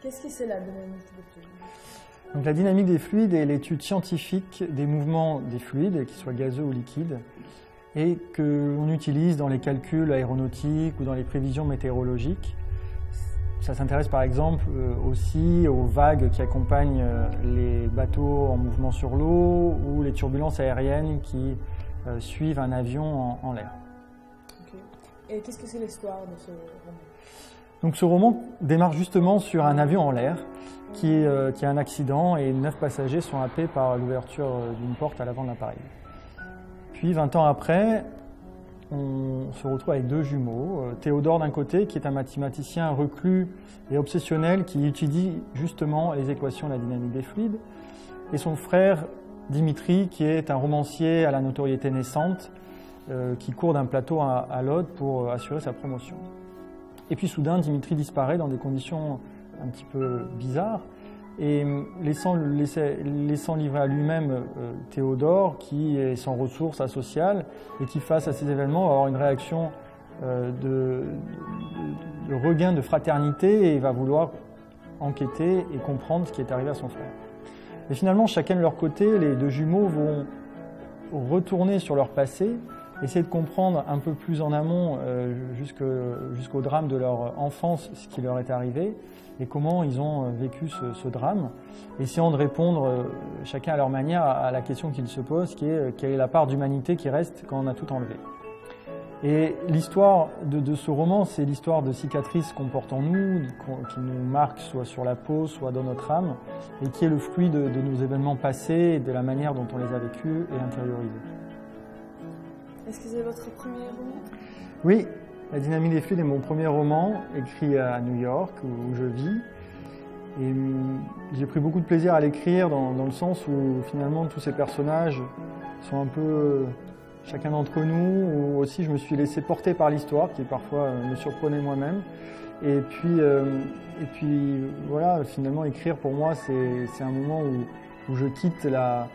Qu'est-ce que c'est la dynamique des fluides? Donc, la dynamique des fluides est l'étude scientifique des mouvements des fluides, qu'ils soient gazeux ou liquides, et qu'on utilise dans les calculs aéronautiques ou dans les prévisions météorologiques. Ça s'intéresse par exemple aussi aux vagues qui accompagnent les bateaux en mouvement sur l'eau ou les turbulences aériennes qui suivent un avion en l'air. Okay. Et qu'est-ce que c'est l'histoire de ce roman? Donc ce roman démarre justement sur un avion en l'air qui a un accident et 9 passagers sont happés par l'ouverture d'une porte à l'avant de l'appareil. Puis 20 ans après, on se retrouve avec 2 jumeaux, Théodore d'un côté qui est un mathématicien reclus et obsessionnel qui étudie justement les équations de la dynamique des fluides, et son frère Dimitri qui est un romancier à la notoriété naissante qui court d'un plateau à l'autre pour assurer sa promotion. Et puis soudain, Dimitri disparaît dans des conditions un petit peu bizarres et laissant livrer à lui-même Théodore qui est sans ressources asociales et qui face à ces événements va avoir une réaction de regain de fraternité et va vouloir enquêter et comprendre ce qui est arrivé à son frère. Et finalement, chacun de leur côté, les 2 jumeaux vont retourner sur leur passé, essayer de comprendre un peu plus en amont jusqu'au drame de leur enfance, ce qui leur est arrivé et comment ils ont vécu ce drame, essayant de répondre chacun à leur manière à la question qu'ils se posent, qui est quelle est la part d'humanité qui reste quand on a tout enlevé. Et l'histoire de ce roman, c'est l'histoire de cicatrices qu'on porte en nous, qui nous marquent soit sur la peau, soit dans notre âme, et qui est le fruit de nos événements passés et de la manière dont on les a vécus et intériorisés. Est-ce que c'est votre premier roman? Oui, La dynamique des fluides est mon premier roman, écrit à New York, où je vis. Et j'ai pris beaucoup de plaisir à l'écrire dans le sens où finalement tous ces personnages sont un peu chacun d'entre nous, ou aussi je me suis laissé porter par l'histoire qui parfois me surprenait moi-même. Et puis voilà, finalement écrire pour moi c'est un moment où je quitte la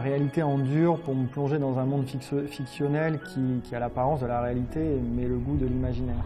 réalité en dur pour me plonger dans un monde fictionnel qui a l'apparence de la réalité mais le goût de l'imaginaire.